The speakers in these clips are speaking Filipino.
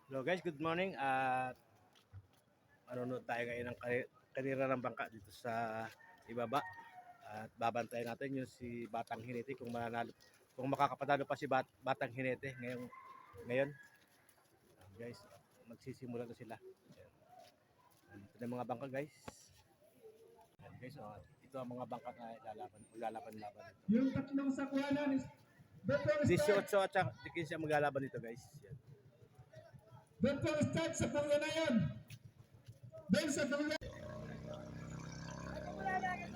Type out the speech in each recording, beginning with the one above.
Hello guys, good morning. Manonood tayo ngayon ng kanira ng bangka dito sa ibaba. At babantayan natin yung si Batang Hinete kung mananalo, kung makakapanalo pa si Batang Hinete ngayon. Guys, magsisimula na sila. Dito na yung mga bangka guys. Ayan, guys, ito ang mga bangka na lalaban-laban. Yung tatlong sakwanan is 18 at saka 15 ang maglalaban dito guys. Yan. doon po start sa pangyo na yun. Doon sa pangyo.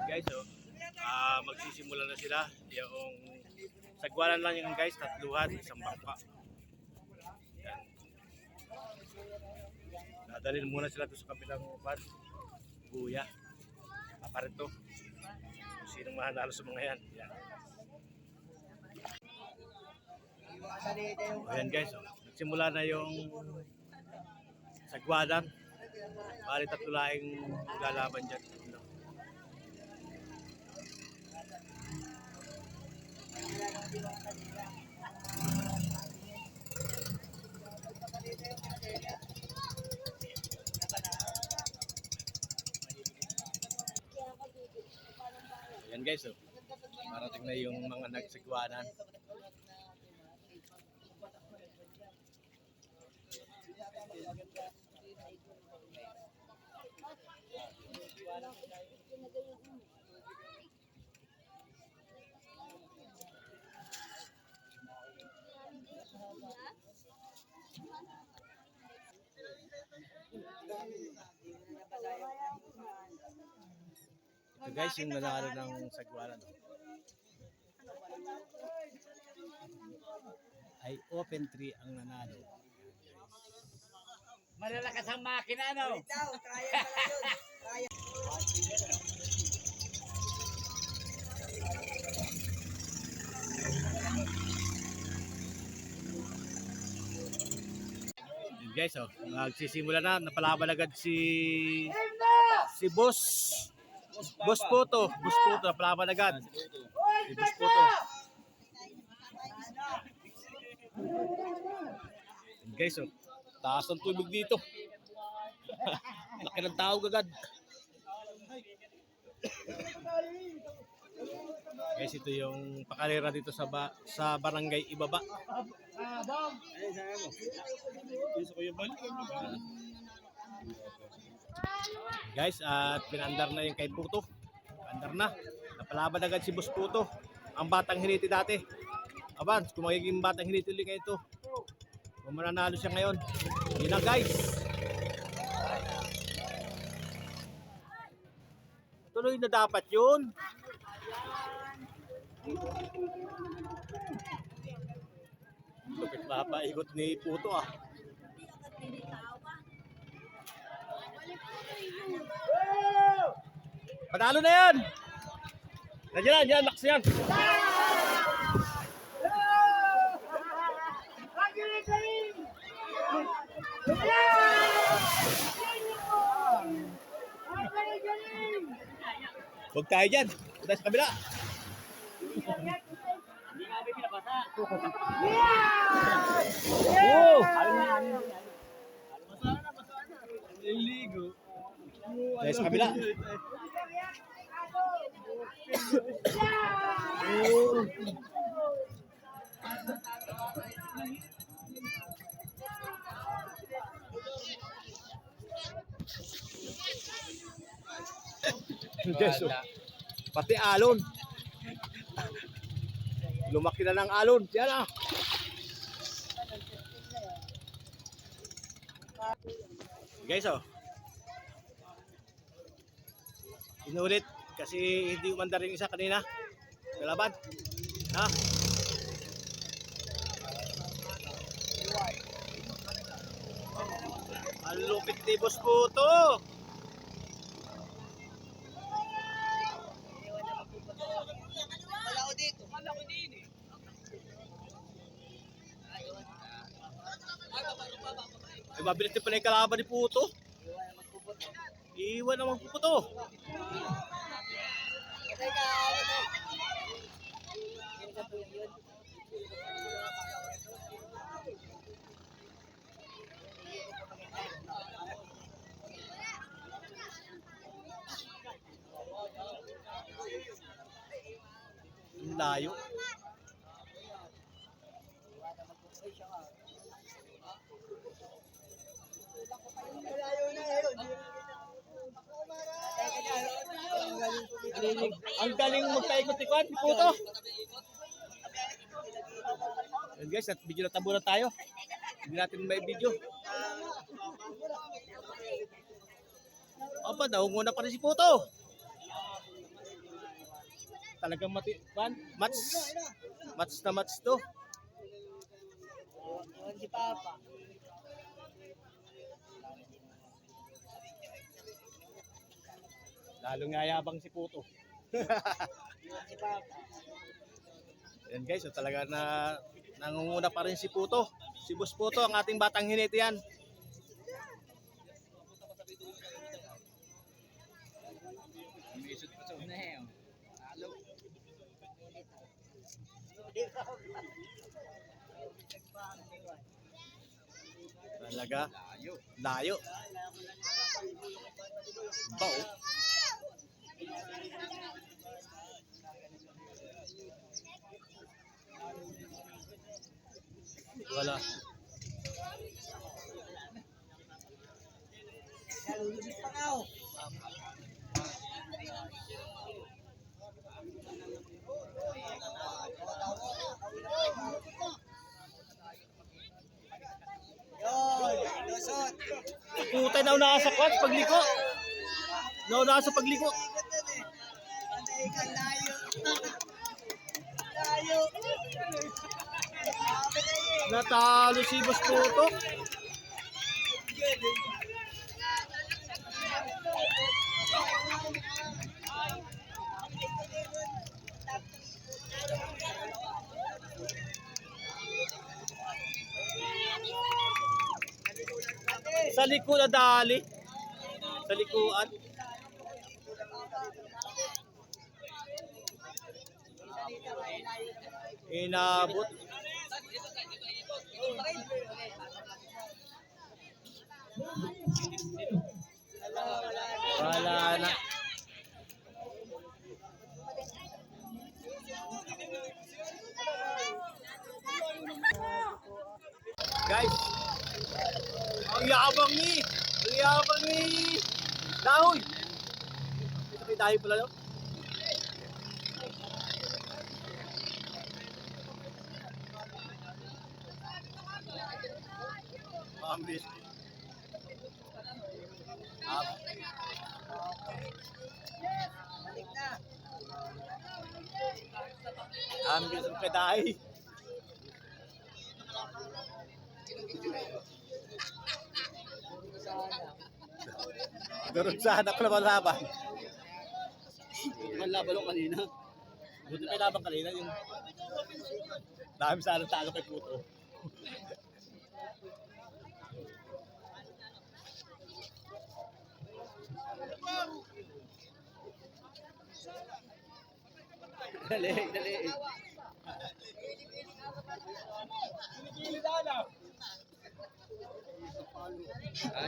Guys, magsisimula na sila. Yung sagwanan lang yung guys, tatluhan, isang bangka. Yan. Dadalhin muna sila doon sa kabilang buya. Aparito. Kung sinong mahanalo sa mga yan. Yan. Ayan guys, nagsimula na yung sagwanan. Bali tatlo laing lalaban dyan. Ayan guys, marating na yung mga nagsagwanan. Ito guys, yung nanalo ng sagwanan. Ay open 3 ang nanalo. Malalakas ang makina, no? Kaya pala yun. Kaya. Yun guys, magsisimula na. Napalaban agad si Boss Puto. Napalaban agad. Si Boss Puto. Yun guys, taas ng tubig dito. Laki ng tao agad. Guys, ito yung pakarera dito sa barangay Ibaba. Guys, at pinandar na yung kay Puto. Andar na. Napalaban agad si Boss Puto. Ang Batang Hinete dati. Aban, kung magiging Batang Hinete ulit kayo ito. Kung mananalo siya ngayon. Yun na guys. Tuloy na dapat yun. Lupit mapaikot ni Puto ah. Panalo na yan! Yan, lakas yan! Huwag tayo dyan. Punta sa kabila. Hindi nga kami pinabasa. Oh! Iligo. Tayo sa kabila. Guys, pati alon. Lumaki na ng alon. Yan ah. Guys, inulit kasi hindi umandar yung isa kanina. Kalaban. Ha? Ang lupit ni Boss Puto. Wala ko dito. Ay, mabilis din pala yung kalaban ni Puto. Iwan na magpuputo. Teka, ano? Yun sa tuyo yun. layo. Malayo na yun. Ang galing magpaikot-ikot, puto. Yan guys, at video na tabunan tayo. Hindi natin may video. Aba, naunguna pa rin si Puto. Talagang match na match to. Yun si Papa. Lalo nga yabang si Puto. Yun si Papa. Yan guys, so talaga na nangunguna pa rin si Puto. Si Boss Puto, ang ating batang hinete yan. Talaga, layo. Bao. Wala. Nalulubit pa nga oh. Yun, lusot. Putay na una sa kwats pagliko. Nauna sa pagliko. Ikot yun eh. Patay ka, layo. Layo. Sabi na yun. Natalo si Boss Puto. Sa liko na dali. Sa likuan. Inabot. Wala na. Guys, ang yabang ni! Ang yabang ni! Dahoy! Ito kay Dahoy pala, no? Ambis. Balik na. Ambis ang kay Dahoy. Garot sana ko naman laban. Man laban ko kanina. Buti may laban kanina yung dami sana talo kay Puto. Dali, dali.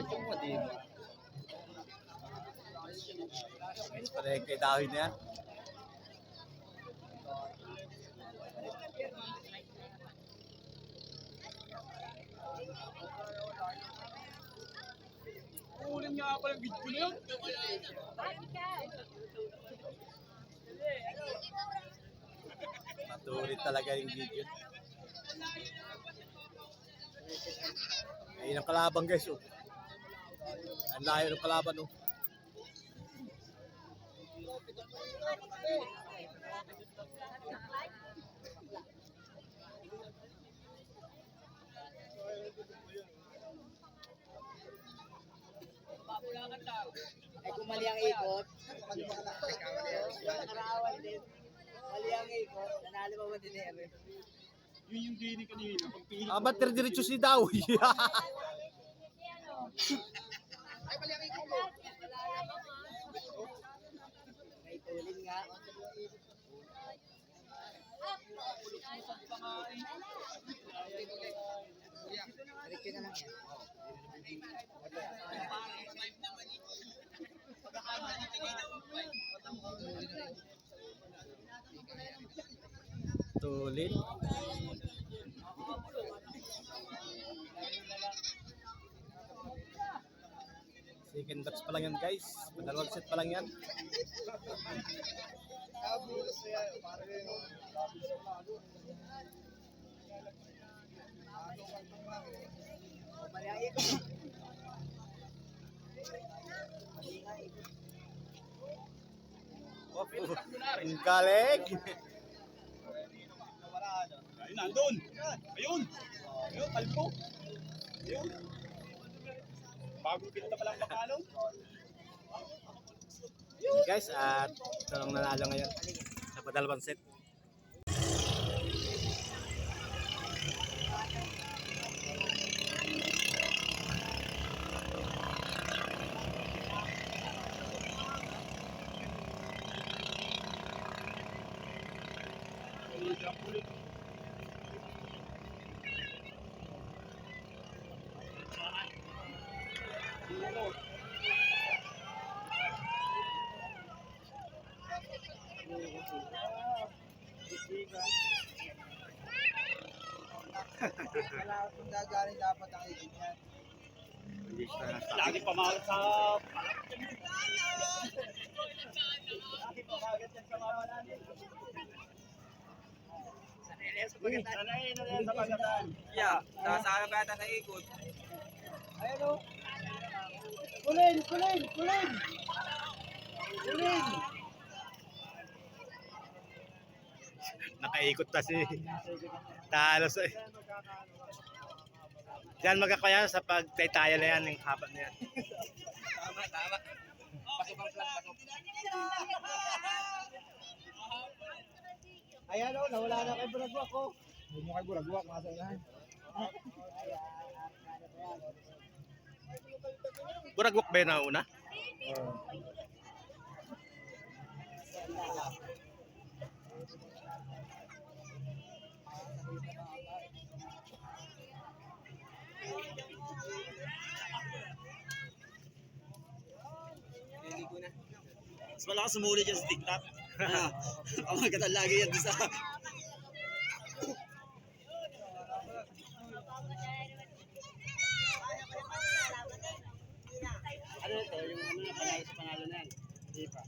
Yung pati. Mas pala kay Dahoy na yan. Ulan nga pala yung video na yun. Maturit talaga yung video. Ayun ang kalaban guys. Oh. Ang layo ng kalaban. Oh. Ay kung mali ang ikot, nakarawan din. Mali ang ikot, nanalo pa ba din eh. Yun yung dini kanina. Pagpili. Ba't diretso si Dahoy? May tulin nga. Diretso na lang yan. Tulin. Second batch pa lang yan guys. Dalawang set pa lang yan. Mali ang ikot. Mali nga ikot. Oh, ang galing. Ayun, nandun. Ayun. Ayun, kalbo. Ayun. Bagong pinta pa lang makalong. Guys, at ito lang nanalo ngayon sa padalawang set. Wala akong gagaling dapat ang ikot niyan. Hindi siya Lagi pamagat sa... Lagi pamagat yan sa mama namin. Sanay na yan sa pagkatan. Sanay na yan sa pagkatan. Yeah, nakasama ba yata sa ikot? Ayun o. Kulin! Kulin! Kulin! Kulin! nakaikot pa si talo sa Diyan magkakaya sa pagtaytaya na yan ng haba na yan. Tama, tama. Pasok ang plan, pasok. Ayan o, nawala na kay Buragwak ko. Hindi mo kay Buragwak, masa yan. Buragwak ba yun ang una? Mas malakas sumuli dyan sa TikTok. Ang magkatan lagi yan doon sa... Ano ito? Yung ano na panalo sa panalo na yan? Hindi pa.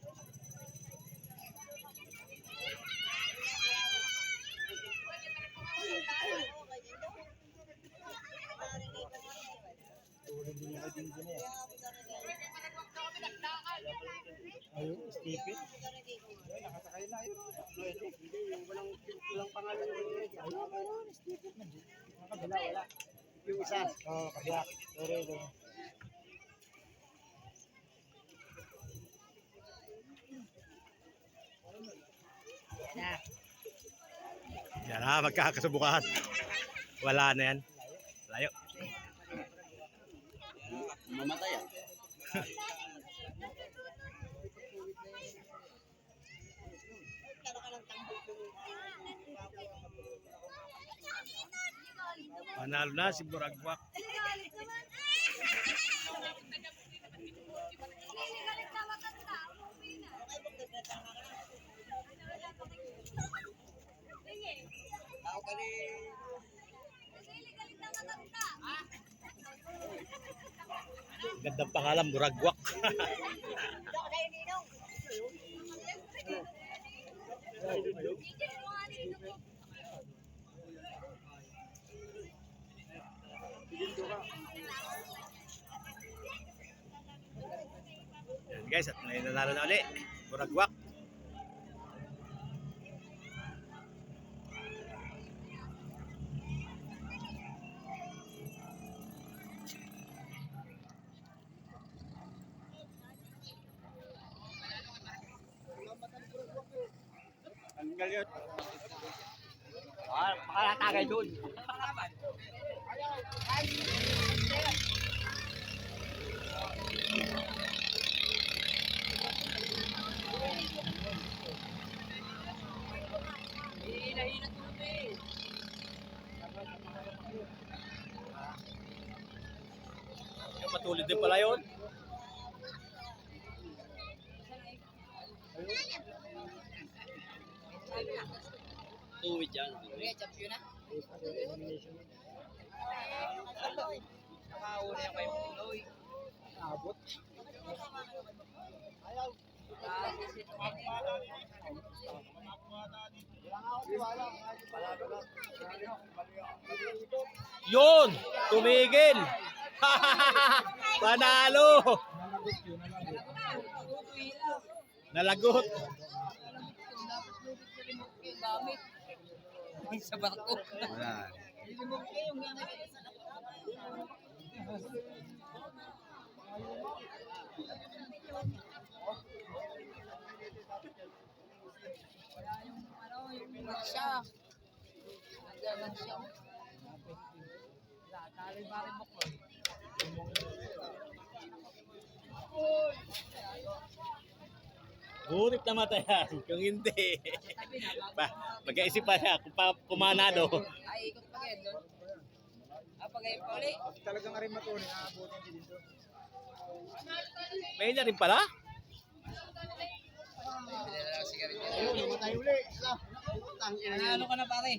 Ayun, stipid. Nakasakay na yun. Walang pangalan yun. Ayun, stupid na. Nakabila, wala. Yung isa. Oo, kabiyak. Sorry, sorry. Yan na, magkakasubukan. Wala na yan. Layo. Mamatay yan. Panalo na si Buragwak. Ako ka ni... Gandang pangalan, Buragwak. Yan guys, at may nanalo na ulit. Buragwak. Ang galit. Makalatagay doon. Patulid din pala yun. Tuwid yan. Abot. Yun! Tumigil! Panalo! Nalagot. Sa barko. Wala. Siya. Nagdagan siya. Tali-bari mo ko. Burit na matayan. Kung hindi. Mag-aisip pa na kung pumanado. Ay, ikot pa kayo doon. Pag-ayun pa ulit. Talagang arin matuloy. Naabutin din dito. May na rin pala? Ayun, namatay uli. Isa. Nanalo ka na pare.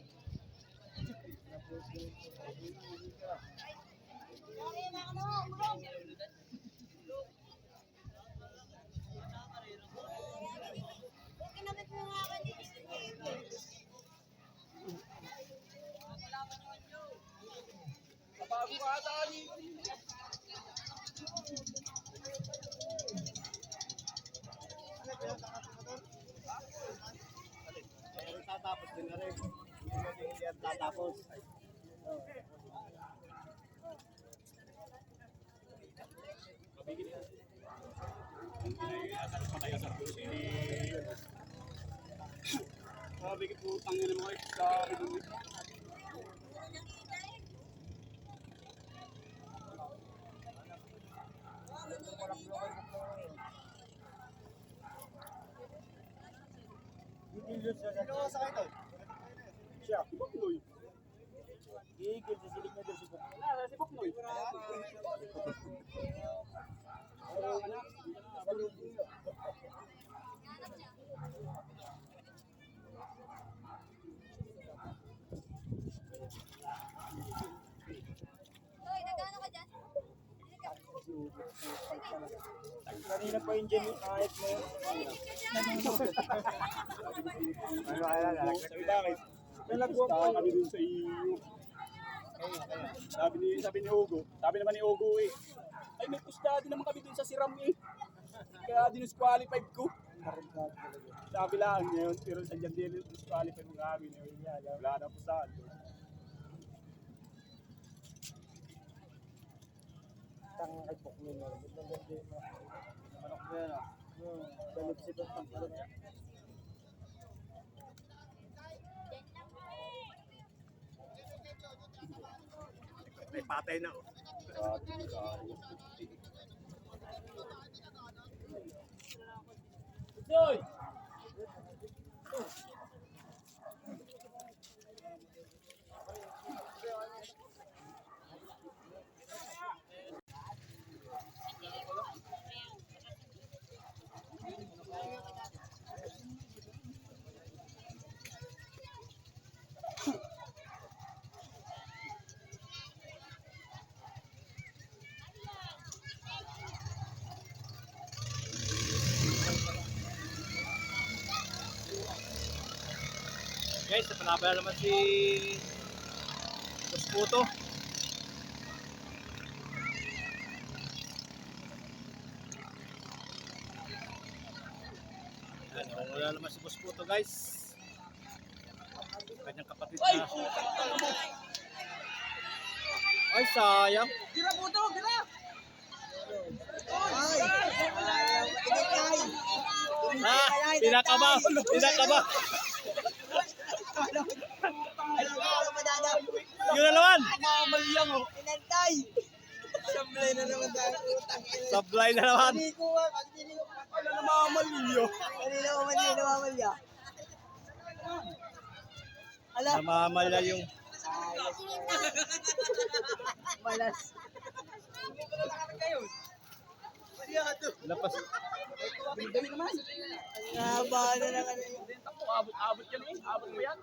Tatapos din na rin. Hindi yan tatapos. Sabi ko po, tangin mo kayo sa Sino sa kayo to? Siya. Si Buknoy. Gigil, sisilig na doon si Buknoy. Si Buknoy. Kanina pa yung Jenny, kahit mo yun. Ano kaya lalaglag? Sabi bakit? Nalagwag Tahan kami dun sa iyo. Sabi ni Hugo. Sabi naman ni Hugo eh. Ay may pusta din naman kami dun sa Siram eh. Kaya dinusqualified ko. Sabi lang ngayon, pero sa dyan din disqualified mo kami. Wala na pustahan. Tang ay Buknoy na rin. Maganda yung manok na yan ah. Dalip si Buknoy. May patay na. Oh. Joy! Guys, napalabala naman si Busputo. Wala naman si Busputo guys. Kanyang kapatid na. Ay, sayang. Tira po ito, tira! Tinakaba. Tinakaba. Yun na naman. Namamaliyang oh. Inantay! Sablay na naman tayo. Sablay na naman. Hindi ko nga, Wala na mamaliyo. kanina ko man din namamalya. Ala, Namamalya yung malas. lapas. Ang haba na lang ano yun. Abot yan eh. Abot mo yan.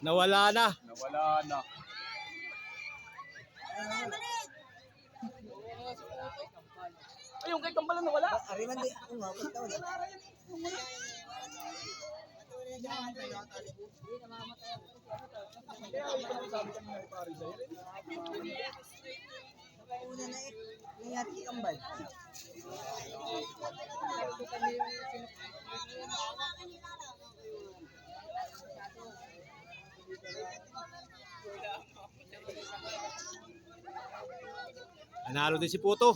Nawala na. Nawala na. Ay, yung kay Kambalan nawala. Ariman di. Umabot na wala. Kaya ito ang sabi kanina ni Paris sa'yo. Una na eh. Nangyari kay Kambal. Nanalo din si Puto.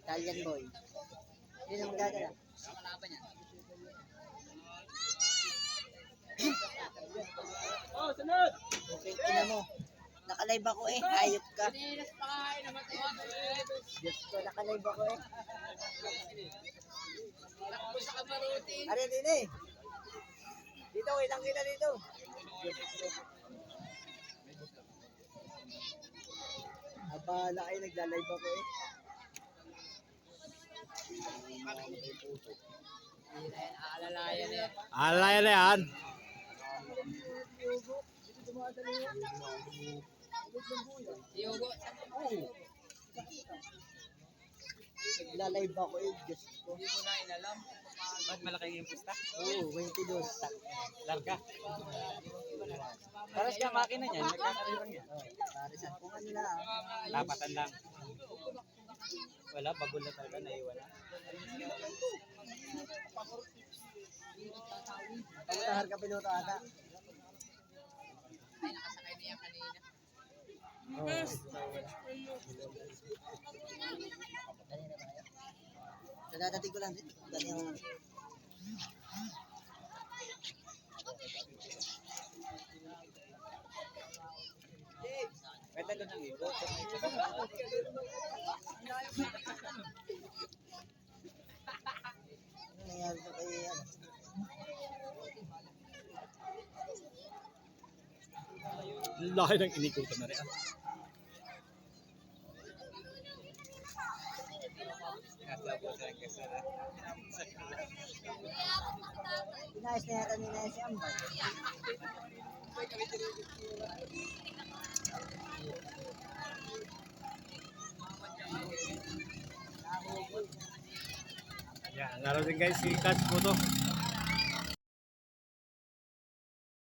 Italian boy. Yun ang magagala. Oh, sunod! Okay, ina mo. Nakalive ako eh. Hayop ka. Diyos ko, nakalive ako eh. Ari, din eh. Dito, ilang kita dito. Abala kayo, nagla-live ako eh. Alaya na yan. Nagla-live ako eh. Diyos ko. Ba't malaki yung pusta? Oo, 22. Larga. Para siya makina niyan, nagkakaroon yan. Parisan kung ano na. Lapatan lang. Wala, bagol na talaga, naiwan na. Pagutahar ka piloto ata. Oo. Dadadating ko lang din. Ganyan. Pwede doon ang ibo. Ano nangyari sa kay ano? Laki ng inikutan na rin. Pinayos na yata nila si Ambal. Yan, laro din guys si Cats Puto.